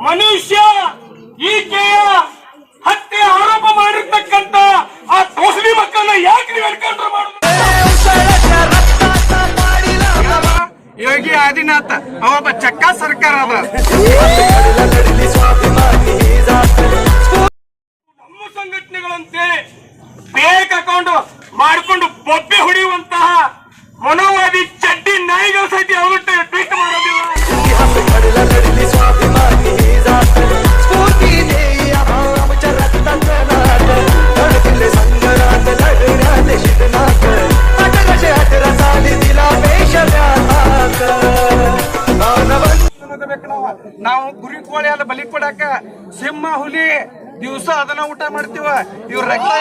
ಮನುಷ್ಯ ಈಕೆಯ ಹತ್ಯೆ ಆರೋಪ ಮಾಡಿರ್ತಕ್ಕಂತ ಆ ತೋಸಲಿ ಮಕ್ಕಳನ್ನ ಯಾಕೆ ನೀವು ಎನ್ಕೌಂಟರ್ ಮಾಡುದು? ಯೋಗಿ ಆದಿನಾಥ್ ಅವೊಬ್ಬ ಚಕ್ಕ ಸರ್ಕಾರ ಅದ. ನಮ್ಮ ಸಂಘಟನೆಗಳಂತೆ ಫೇಕ್ ಅಕೌಂಟ್ ಮಾಡಿಕೊಂಡು ಬೊಬ್ಬೆ ಹೊಡೆಯುವಂತಹ ಮನೋವಾದಿ ಚಡ್ಡಿ ನಾಯಿಗಳ ಸಹಿತ ಅವರು ಟ್ವೀಟ್ ಮಾಡೋದಿಲ್ಲ. ನಾವು ಗುರಿ ಕೋಳಿ ಅಲ್ಲ ಬಲಿ ಕೊಡಾಕ ಸಿಂಹ ಹುಲಿ ದಿವಸ ಅದನ್ನ ಊಟ ಮಾಡ್ತೀವ. ಇವ್ರ ರಕ್ತ